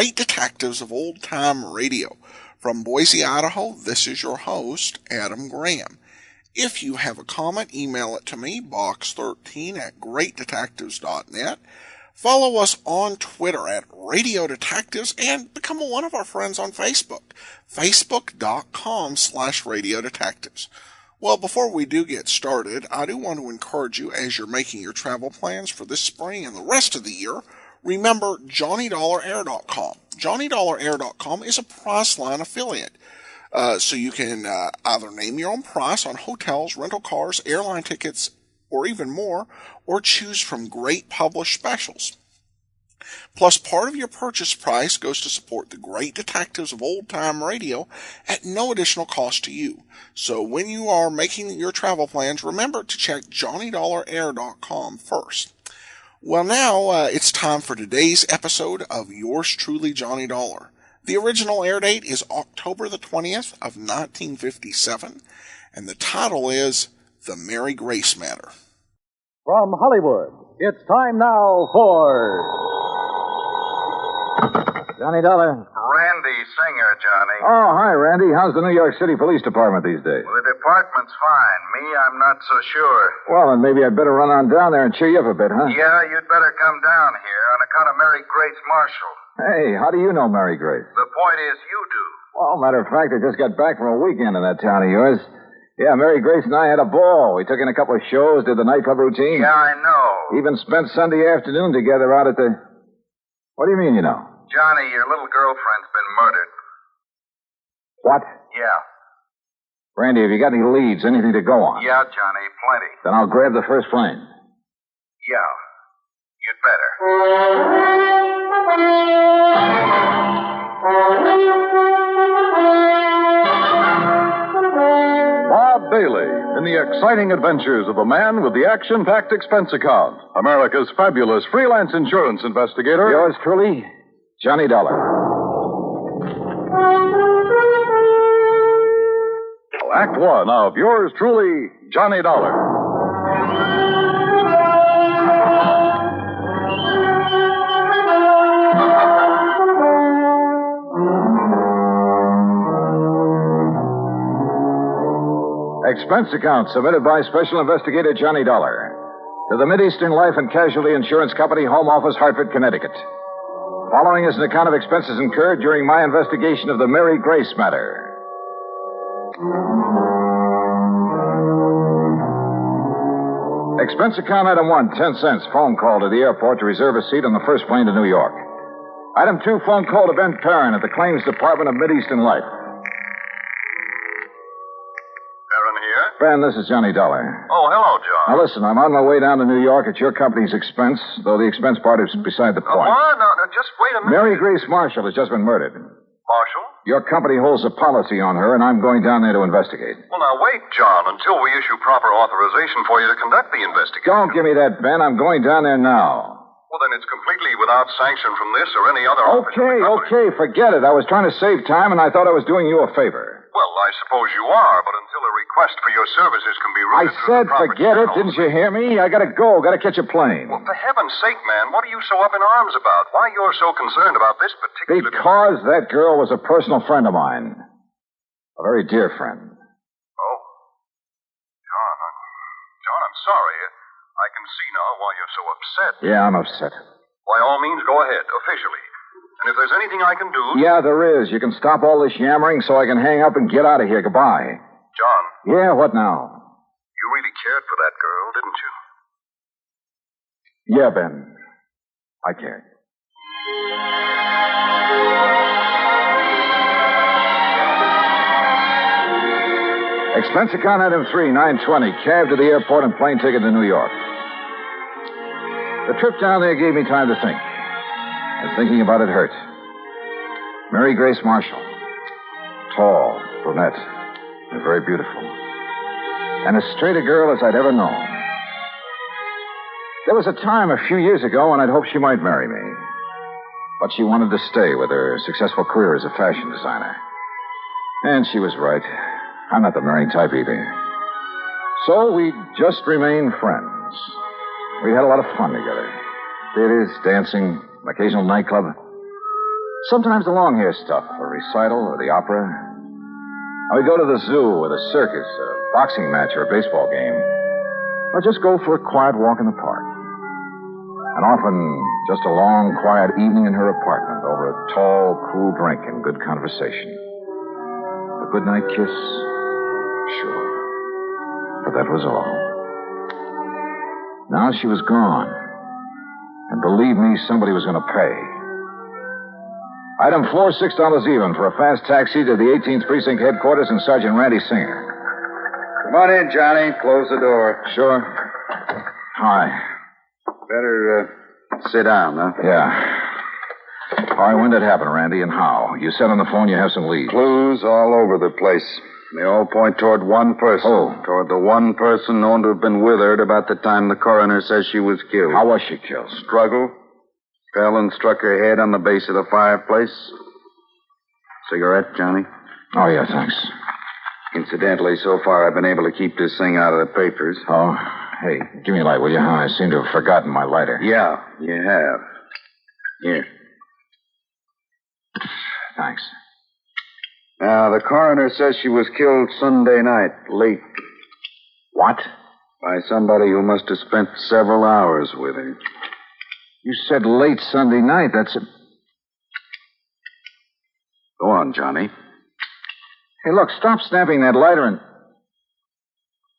great detectives of old-time radio. From Boise, Idaho, this is your host, Adam Graham. If you have a comment, email it to me, box13@greatdetectives.net. Follow us on Twitter at Radio Detectives and become one of our friends on Facebook, facebook.com/Radio Detectives. Well, before we do get started, I do want to encourage you as you're making your travel plans for this spring and the rest of the year, remember JohnnyDollarAir.com. JohnnyDollarAir.com is a Priceline affiliate. So you can either name your own price on hotels, rental cars, airline tickets, or even more, or choose from great published specials. Plus, part of your purchase price goes to support the great detectives of old-time radio at no additional cost to you. So when you are making your travel plans, remember to check JohnnyDollarAir.com first. Well, now it's time for today's episode of Yours Truly, Johnny Dollar. The original air date is October the 20th of 1957, and the title is The Mary Grace Matter. From Hollywood, it's time now for Johnny Dollar. Randy Singer, Johnny. Oh, hi, Randy. How's the New York City Police Department these days? Well, the department's fine. Me, I'm not so sure. Well, then maybe I'd better run on down there and cheer you up a bit, huh? Yeah, you'd better come down here on account of Mary Grace Marshall. Hey, how do you know Mary Grace? The point is, you do. Well, matter of fact, I just got back from a weekend in that town of yours. Yeah, Mary Grace and I had a ball. We took in a couple of shows, did the nightclub routine. Yeah, I know. Even spent Sunday afternoon together out at the... What do you mean, you know? Johnny, your little girlfriend's been murdered. What? Yeah. Randy, have you got any leads, anything to go on? Yeah, Johnny, plenty. Then I'll grab the first plane. Yeah. You'd better. Bob Bailey in the exciting adventures of a man with the action-packed expense account. America's fabulous freelance insurance investigator. Yours truly, Johnny Dollar. Act one of Yours Truly, Johnny Dollar. Expense account submitted by Special Investigator Johnny Dollar to the Mideastern Life and Casualty Insurance Company, Home Office, Hartford, Connecticut. Following is an account of expenses incurred during my investigation of the Mary Grace matter. Expense account item 1, 10 cents, phone call to the airport to reserve a seat on the first plane to New York. Item 2, phone call to Ben Perrin at the Claims Department of Mideastern Life. Ben, this is Johnny Dollar. Oh, hello, John. Now, listen, I'm on my way down to New York at your company's expense, though the expense part is beside the point. What? No, just wait a minute. Mary Grace Marshall has just been murdered. Marshall? Your company holds a policy on her, and I'm going down there to investigate. Well, now, wait, John, until we issue proper authorization for you to conduct the investigation. Don't give me that, Ben. I'm going down there now. Well, then it's completely without sanction from this or any other Okay, forget it. I was trying to save time, and I thought I was doing you a favor. Well, I suppose you are, but until a request for your services can be I routed said forget it. Didn't you hear me? I gotta go. Gotta catch a plane. Well, for heaven's sake, man, what are you so up in arms about? Why you're so concerned about this particular... Because that girl was a personal friend of mine. A very dear friend. Oh. John, I'm sorry. I can see now why you're so upset. Yeah, I'm upset. By all means, go ahead, officially. And if there's anything I can do... Yeah, there is. You can stop all this yammering so I can hang up and get out of here. Goodbye. John. Yeah, what now? You really cared for that girl, didn't you? Yeah, Ben. I cared. Expense account item 3, $9.20. Cab to the airport and plane ticket to New York. The trip down there gave me time to think. And thinking about it hurt. Mary Grace Marshall. Tall, brunette, and very beautiful. And as straight a girl as I'd ever known. There was a time a few years ago when I'd hoped she might marry me. But she wanted to stay with her successful career as a fashion designer. And she was right. I'm not the marrying type either. So we just remained friends. We had a lot of fun together. Theaters, dancing, an occasional nightclub. Sometimes the long hair stuff, a recital or the opera. I would go to the zoo or the circus, a boxing match or a baseball game. Or just go for a quiet walk in the park. And often just a long, quiet evening in her apartment over a tall, cool drink and good conversation. A goodnight kiss? Sure. But that was all. Now she was gone. And believe me, somebody was going to pay. Item 4, $6 even for a fast taxi to the 18th Precinct headquarters and Sergeant Randy Singer. Come on in, Johnny. Close the door. Sure. Hi. Better sit down, huh? Yeah. All right, when did it happen, Randy, and how? You said on the phone you have some leads. Clues all over the place. They all point toward one person. Oh. Toward the one person known to have been with her at about the time the coroner says she was killed. How was she killed? Struggle. Fell and struck her head on the base of the fireplace. Cigarette, Johnny? Oh, yeah, thanks. Incidentally, so far I've been able to keep this thing out of the papers. Oh, hey, give me a light, will you? I seem to have forgotten my lighter. Yeah, you have. Here. Thanks. Now, the coroner says she was killed Sunday night, late. What? By somebody who must have spent several hours with her. You said late Sunday night. That's a... Go on, Johnny. Hey, look, stop snapping that lighter and...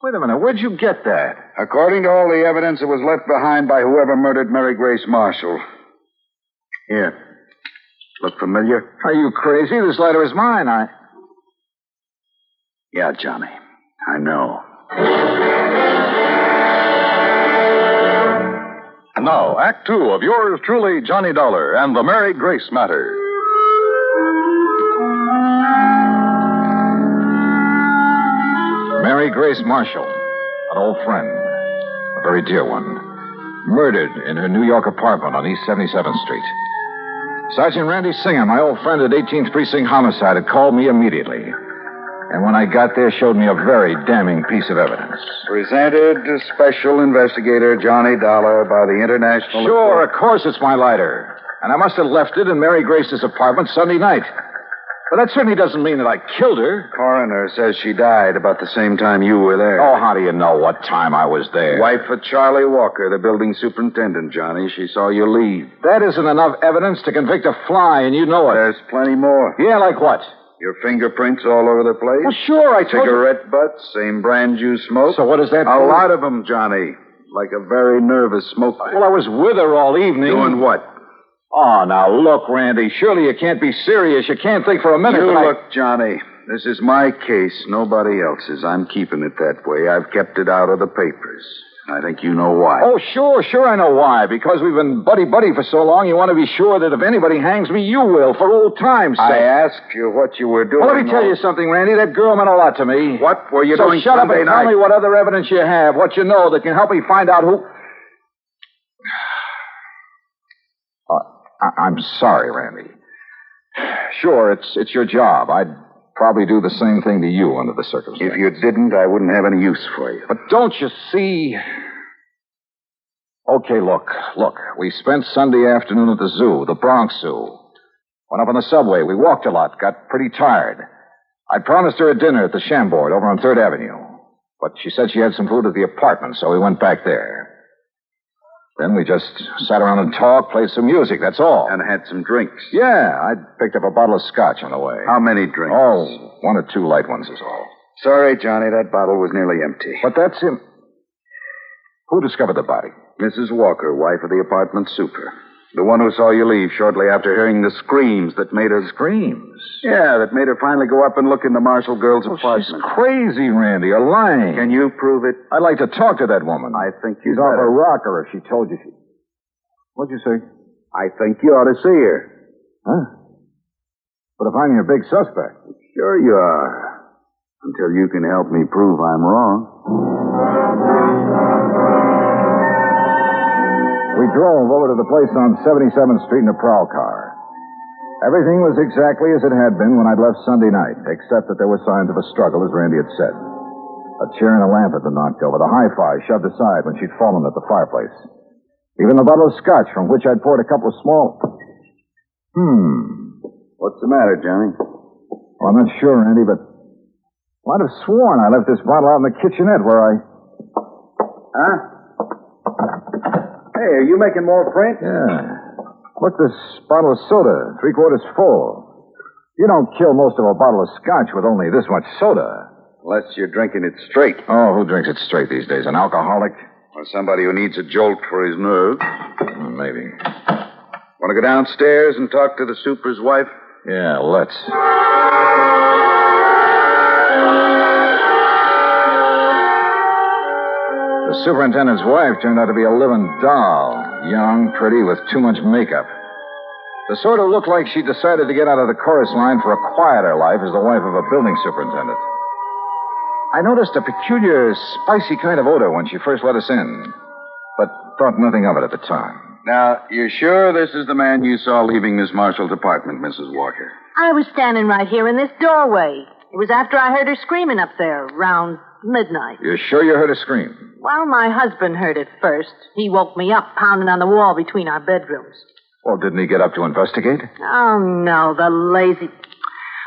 Wait a minute, where'd you get that? According to all the evidence, it was left behind by whoever murdered Mary Grace Marshall. Here. Look familiar? Are you crazy? This lighter is mine. Yeah, Johnny. I know. And now, Act 2 of yours truly, Johnny Dollar, and the Mary Grace matter. Mary Grace Marshall, an old friend, a very dear one, murdered in her New York apartment on East 77th Street. Sergeant Randy Singer, my old friend at 18th Precinct Homicide, had called me immediately. And when I got there, showed me a very damning piece of evidence. Presented to Special Investigator Johnny Dollar by the International... Sure, of course it's my lighter. And I must have left it in Mary Grace's apartment Sunday night. But that certainly doesn't mean that I killed her. Coroner says she died about the same time you were there. Oh, how do you know what time I was there? Wife of Charlie Walker, the building superintendent, Johnny. She saw you leave. That isn't enough evidence to convict a fly, and you know it. There's plenty more. Yeah, like what? Your fingerprints all over the place? Well, sure, I told you. Cigarette butts, same brand you smoked. So what does that A prove? lot of them, Johnny. Like a very nervous smoker. Well, I was with her all evening. Doing what? Oh, now look, Randy. Surely you can't be serious. You can't think for a minute You that look, Johnny. This is my case, nobody else's. I'm keeping it that way. I've kept it out of the papers. I think you know why. Oh, sure I know why. Because we've been buddy-buddy for so long, you want to be sure that if anybody hangs me, you will, for old time's sake. I asked you what you were doing. Well, let me tell you something, Randy. That girl meant a lot to me. What were you so doing shut Sunday up and night? tell me what other evidence you have, what you know that can help me find out who... I'm sorry, Randy. Sure, it's your job. I'd probably do the same thing to you under the circumstances. If you didn't, I wouldn't have any use for you. But don't you see... Okay, look. We spent Sunday afternoon at the zoo, the Bronx Zoo. Went up on the subway. We walked a lot, got pretty tired. I promised her a dinner at the Chambord over on 3rd Avenue. But she said she had some food at the apartment, so we went back there. Then we just sat around and talked, played some music, that's all. And had some drinks. Yeah, I picked up a bottle of scotch on the way. How many drinks? Oh, 1 or 2 light ones is all. Sorry, Johnny, that bottle was nearly empty. But that's him. Who discovered the body? Mrs. Walker, wife of the apartment super. The one who saw you leave shortly after hearing the screams that made her... Screams? Yeah, that made her finally go up and look in the Marshall girl's apartment. She's crazy, Randy. You're lying. Can you prove it? I'd like to talk to that woman. I think She's you off her better. rocker if she told you she... What'd you say? I think you ought to see her. Huh? But if I'm your big suspect... Sure you are. Until you can help me prove I'm wrong. We drove over to the place on 77th Street in a prowl car. Everything was exactly as it had been when I'd left Sunday night, except that there were signs of a struggle, as Randy had said. A chair and a lamp had been knocked over, the hi-fi shoved aside when she'd fallen at the fireplace. Even the bottle of scotch from which I'd poured a couple of small... What's the matter, Johnny? Well, I'm not sure, Randy, but I'd have sworn I left this bottle out in the kitchenette where I... Huh? Hey, are you making more print? Yeah. Look, this bottle of soda, 3/4 full. You don't kill most of a bottle of scotch with only this much soda. Unless you're drinking it straight. Oh, who drinks it straight these days? An alcoholic? Or somebody who needs a jolt for his nerve. Maybe. Want to go downstairs and talk to the super's wife? Yeah, let's. The superintendent's wife turned out to be a living doll. Young, pretty, with too much makeup. The sort who looked like she decided to get out of the chorus line for a quieter life as the wife of a building superintendent. I noticed a peculiar, spicy kind of odor when she first let us in, but thought nothing of it at the time. Now, you're sure this is the man you saw leaving Miss Marshall's apartment, Mrs. Walker? I was standing right here in this doorway. It was after I heard her screaming up there, around midnight. You're sure you heard her scream? Well, my husband heard it first. He woke me up, pounding on the wall between our bedrooms. Well, didn't he get up to investigate? Oh, no, the lazy...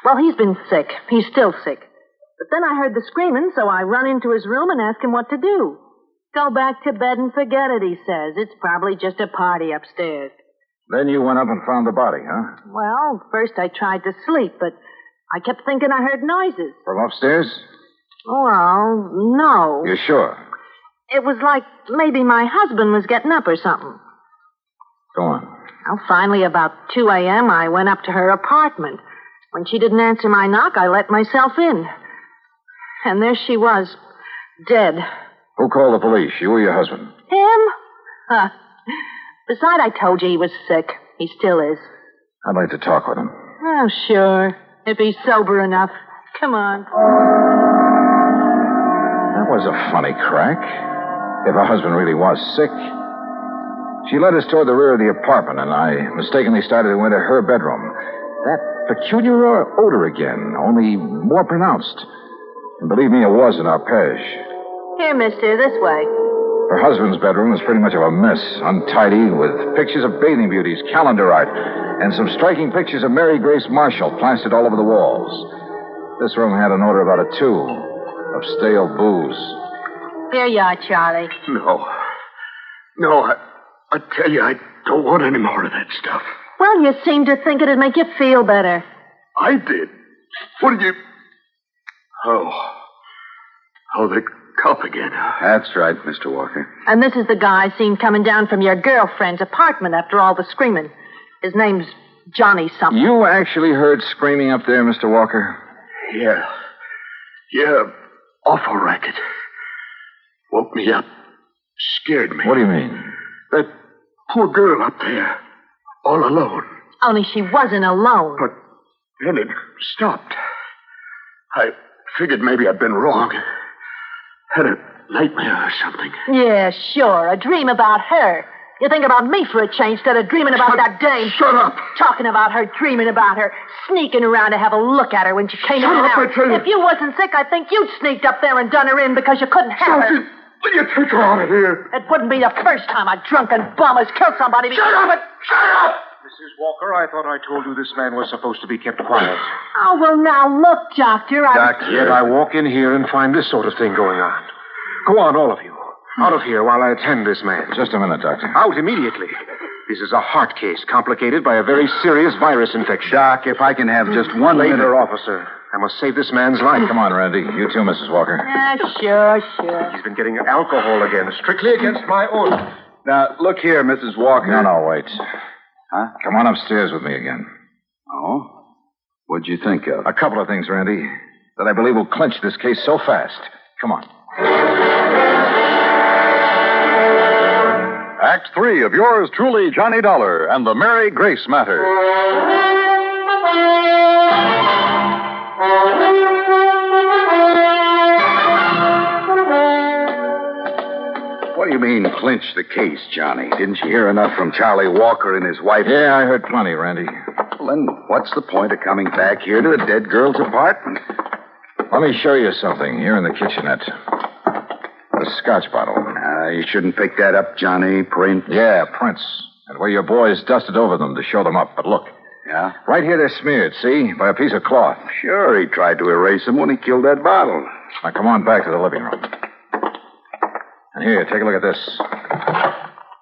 Well, he's been sick. He's still sick. But then I heard the screaming, so I run into his room and asked him what to do. Go back to bed and forget it, he says. It's probably just a party upstairs. Then you went up and found the body, huh? Well, first I tried to sleep, but I kept thinking I heard noises. From upstairs? Well, no. You're sure? It was like maybe my husband was getting up or something. Go on. Well, finally, about 2 a.m., I went up to her apartment. When she didn't answer my knock, I let myself in. And there she was, dead. Who called the police, you or your husband? Him? Huh. Besides, I told you he was sick. He still is. I'd like to talk with him. Oh, sure. If he's sober enough. Come on. That was a funny crack. If her husband really was sick. She led us toward the rear of the apartment, and I mistakenly started to enter her bedroom. That peculiar odor again, only more pronounced. And believe me, it was an arpege. Here, mister, this way. Her husband's bedroom was pretty much of a mess, untidy, with pictures of bathing beauties, calendar art, and some striking pictures of Mary Grace Marshall plastered all over the walls. This room had an odor about it, too, of stale booze. Here you are, Charlie. No, I tell you, I don't want any more of that stuff. Well, you seem to think it'd make you feel better. I did. What did you... Oh, the cup again. That's right, Mr. Walker. And this is the guy I seen coming down from your girlfriend's apartment after all the screaming. His name's Johnny something. You actually heard screaming up there, Mr. Walker? Yeah, awful racket. Woke me up. Scared me. What do you mean? That poor girl up there. All alone. Only she wasn't alone. But then it stopped. I figured maybe I'd been wrong. Had a nightmare or something. Yeah, sure. A dream about her. You think about me for a change instead of dreaming about that dame. Shut up. Talking about her, dreaming about her, sneaking around to have a look at her when she came in and out. I tell you. If you wasn't sick, I think you'd sneaked up there and done her in because you couldn't have her. Sergeant, will you take her out of here? It wouldn't be the first time a drunken bum has killed somebody. Shut up! Shut up! Mrs. Walker, I thought I told you this man was supposed to be kept quiet. Oh, well, now look, Doctor. Yet I walk in here and find this sort of thing going on. Go on, all of you. Out of here while I attend this man. Just a minute, Doctor. Out immediately. This is a heart case complicated by a very serious virus infection. Doc, if I can have just one minute. Later, officer. I must save this man's life. Come on, Randy. You too, Mrs. Walker. Sure. He's been getting alcohol again, strictly against my order. Now, look here, Mrs. Walker. No, wait. Huh? Come on upstairs with me again. Oh? What'd you think of? A couple of things, Randy, that I believe will clinch this case so fast. Come on. Act 3 of yours truly, Johnny Dollar and the Mary Grace Matter. What do you mean, clinch the case, Johnny? Didn't you hear enough from Charlie Walker and his wife? Yeah, I heard plenty, Randy. Well, then what's the point of coming back here to the dead girl's apartment? Let me show you something here in the kitchenette. A scotch bottle. You shouldn't pick that up, Johnny. Print. Yeah, prints. And where your boys dusted over them to show them up. But look, Yeah? Right here they're smeared, see? By a piece of cloth. Sure, he tried to erase them when he killed that bottle. Now, come on back to the living room. And here, take a look at this.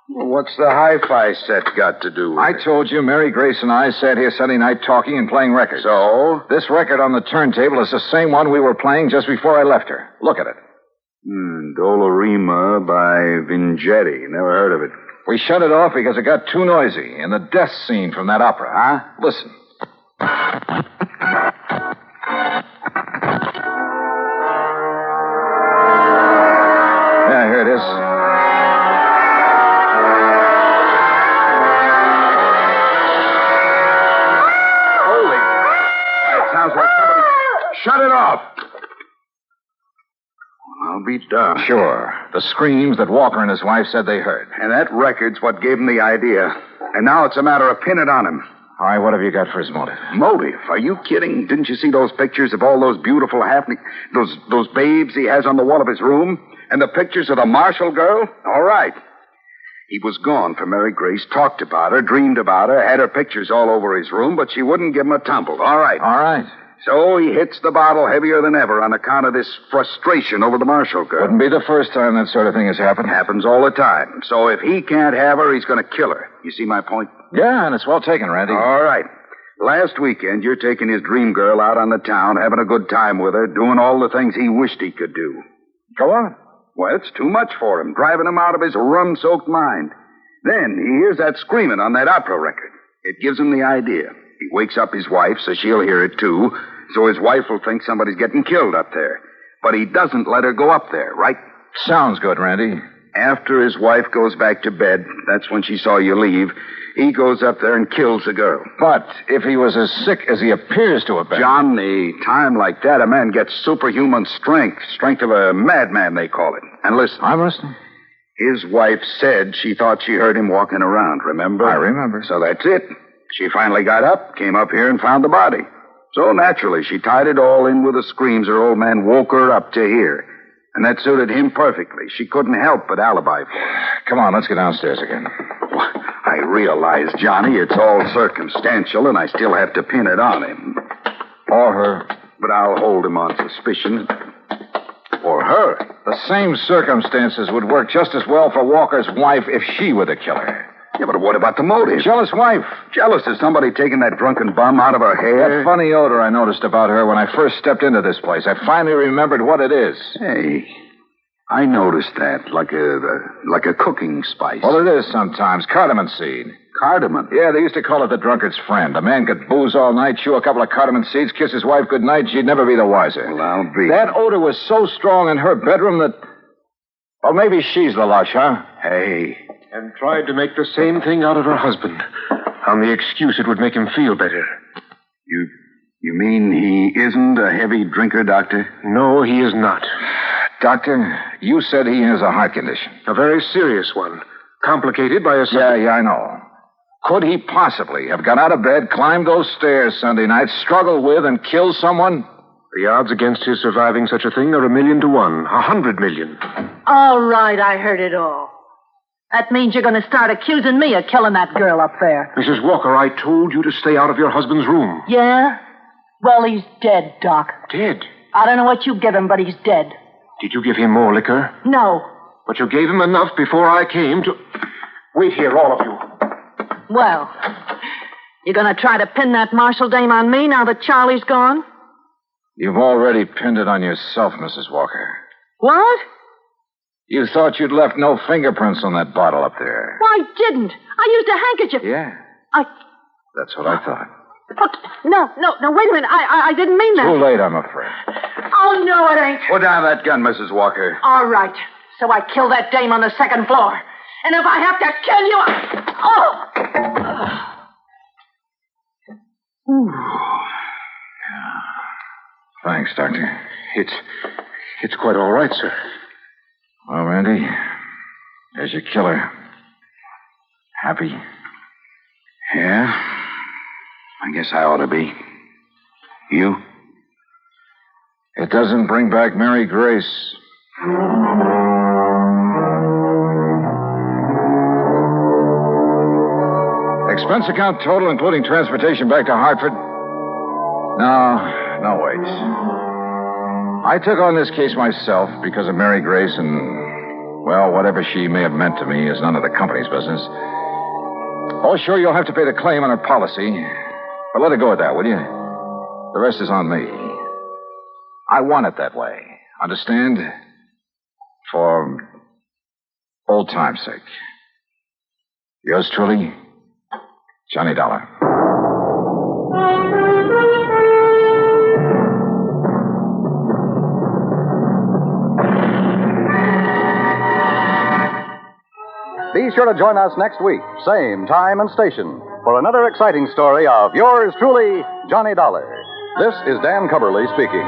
Well, what's the hi-fi set got to do with I it? told you Mary Grace and I sat here Sunday night talking and playing records. So? This record on the turntable is the same one we were playing just before I left her. Look at it. Dolorima by Vingetti. Never heard of it. We shut it off because it got too noisy in the death scene from that opera. Huh? Listen. Yeah, here it is. Holy. That sounds like somebody... Shut it off! I'll be darned. Sure. The screams that Walker and his wife said they heard. And that record's what gave him the idea. And now it's a matter of pinning it on him. All right, what have you got for his motive? Motive? Are you kidding? Didn't you see those pictures of all those beautiful happening... Those babes he has on the wall of his room? And the pictures of the Marshall girl? All right. He was gone for Mary Grace, talked about her, dreamed about her, had her pictures all over his room, but she wouldn't give him a tumble. All right. All right. So he hits the bottle heavier than ever on account of this frustration over the Marshall girl. Wouldn't be the first time that sort of thing has happened. Happens all the time. So if he can't have her, he's going to kill her. You see my point? Yeah, and it's well taken, Randy. All right. Last weekend, you're taking his dream girl out on the town, having a good time with her, doing all the things he wished he could do. Go on. Well, it's too much for him, driving him out of his rum-soaked mind. Then he hears that screaming on that opera record. It gives him the idea. He wakes up his wife, so she'll hear it, too, so his wife will think somebody's getting killed up there. But he doesn't let her go up there, right? Sounds good, Randy. After his wife goes back to bed, that's when she saw you leave, he goes up there and kills the girl. But if he was as sick as he appears to have been... John, a time like that, a man gets superhuman strength. Strength of a madman, they call it. And listen. I'm listening. His wife said she thought she heard him walking around, remember? I remember. So that's it. She finally got up, came up here, and found the body. So naturally, she tied it all in with the screams her old man woke her up to hear. And that suited him perfectly. She couldn't help but alibi for him. Come on, let's get downstairs again. I realize, Johnny, it's all circumstantial, and I still have to pin it on him. Or her. But I'll hold him on suspicion. Or her. The same circumstances would work just as well for Walker's wife if she were the killer. Yeah, but what about the motive? Jealous wife. Jealous of somebody taking that drunken bum out of her hair? That funny odor I noticed about her when I first stepped into this place. I finally remembered what it is. Hey, I noticed that, like a cooking spice. Well, it is sometimes. Cardamom seed. Cardamom? Yeah, they used to call it the drunkard's friend. A man could booze all night, chew a couple of cardamom seeds, kiss his wife good night, she'd never be the wiser. Well, I'll be. That odor was so strong in her bedroom that... Well, maybe she's the lush, huh? Hey. And tried to make the same thing out of her husband, on the excuse it would make him feel better. You mean he isn't a heavy drinker, Doctor? No, he is not. Doctor, you said he has a heart condition. A very serious one, complicated by a... Yeah, I know. Could he possibly have got out of bed, climbed those stairs Sunday night, struggled with, and killed someone? The odds against his surviving such a thing are 1,000,000 to 1. 100 million. All right, I heard it all. That means you're going to start accusing me of killing that girl up there. Mrs. Walker, I told you to stay out of your husband's room. Yeah? Well, he's dead, Doc. Dead? I don't know what you give him, but he's dead. Did you give him more liquor? No. But you gave him enough before I came to... Wait here, all of you. Well, you going to try to pin that Marshall dame on me now that Charlie's gone? You've already pinned it on yourself, Mrs. Walker. What? You thought you'd left no fingerprints on that bottle up there. Well, I didn't. I used a handkerchief. Yeah. That's what I thought. What? No, wait a minute. I didn't mean that. Too late, I'm afraid. Oh, no, it ain't. Put down that gun, Mrs. Walker. All right. So I killed that dame on the second floor. And if I have to kill you, Thanks, Doctor. It's quite all right, sir. Well, Randy, there's your killer. Happy? Yeah. I guess I ought to be. You? It doesn't bring back Mary Grace. expense account total, including transportation back to Hartford? No, wait. I took on this case myself because of Mary Grace and, well, whatever she may have meant to me is none of the company's business. Oh, sure, you'll have to pay the claim on her policy. But let it go at that, will you? The rest is on me. I want it that way. Understand? For old time's sake. Yours truly, Johnny Dollar. Be sure to join us next week, same time and station, for another exciting story of yours truly, Johnny Dollar. This is Dan Cubberly speaking.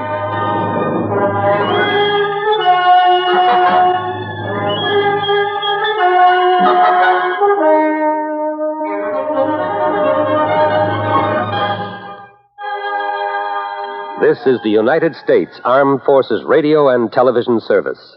This is the United States Armed Forces Radio and Television Service.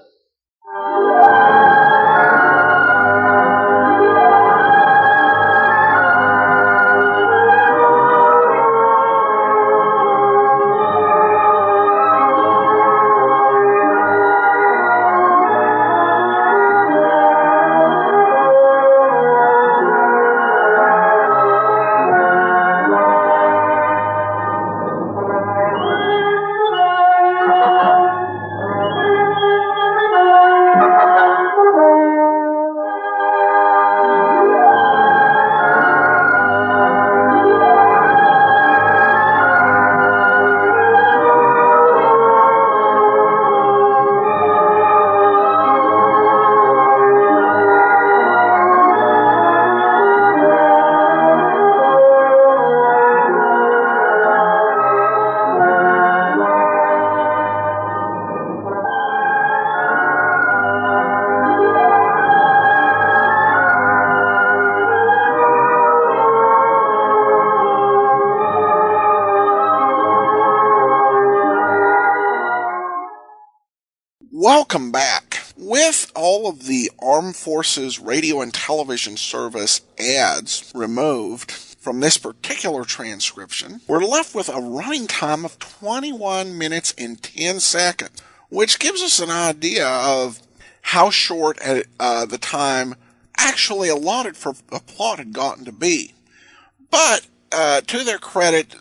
Welcome back. With all of the Armed Forces Radio and Television Service ads removed from this particular transcription, we're left with a running time of 21 minutes and 10 seconds, which gives us an idea of how short the time actually allotted for a plot had gotten to be. But to their credit,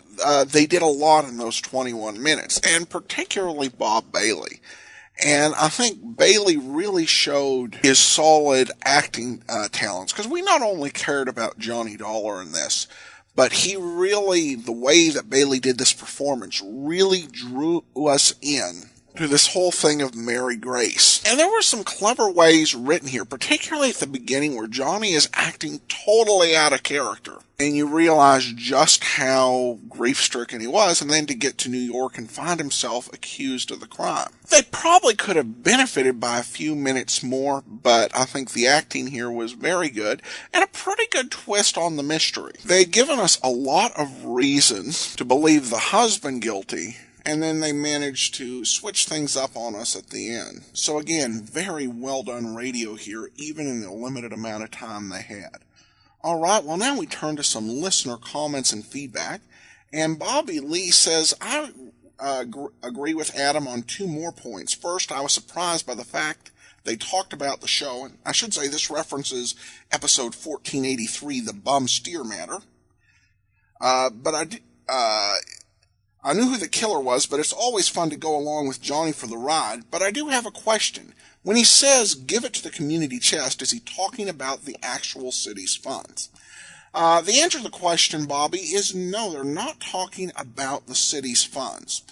they did a lot in those 21 minutes, and particularly Bob Bailey. And I think Bailey really showed his solid acting talents, because we not only cared about Johnny Dollar in this, but he really, the way that Bailey did this performance, really drew us in to this whole thing of Mary Grace. And there were some clever ways written here, particularly at the beginning where Johnny is acting totally out of character. And you realize just how grief-stricken he was, and then to get to New York and find himself accused of the crime. They probably could have benefited by a few minutes more, but I think the acting here was very good, and a pretty good twist on the mystery. They'd given us a lot of reason to believe the husband guilty, and then they managed to switch things up on us at the end. So again, very well done radio here, even in the limited amount of time they had. Alright, well now we turn to some listener comments and feedback. And Bobby Lee says, I agree with Adam on two more points. First, I was surprised by the fact they talked about the show, and I should say this references episode 1483, The Bum Steer Matter. But I knew who the killer was, but it's always fun to go along with Johnny for the ride. But I do have a question. When he says, give it to the community chest, is he talking about the actual city's funds? The answer to the question, Bobby, is no, they're not talking about the city's funds.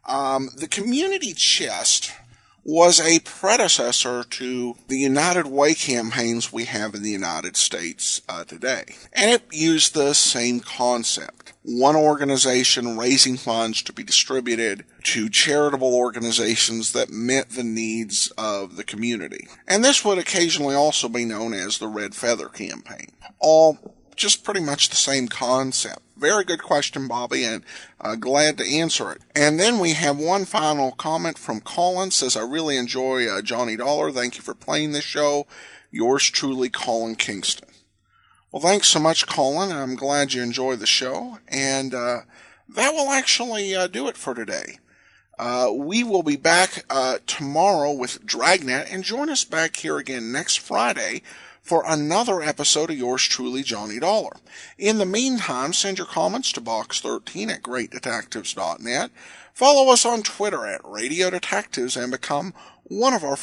The community chest was a predecessor to the United Way campaigns we have in the United States today. And it used the same concept. One organization raising funds to be distributed to charitable organizations that met the needs of the community. And this would occasionally also be known as the Red Feather Campaign. All just pretty much the same concept. Very good question, Bobby, and glad to answer it. And then we have one final comment from Colin. Says, I really enjoy Johnny Dollar. Thank you for playing this show. Yours truly, Colin Kingston. Well, thanks so much, Colin. I'm glad you enjoyed the show. And that will actually do it for today. We will be back tomorrow with Dragnet, and join us back here again next Friday for another episode of yours truly, Johnny Dollar. In the meantime, send your comments to box13@greatdetectives.net. Follow us on Twitter @Radio Detectives and become one of our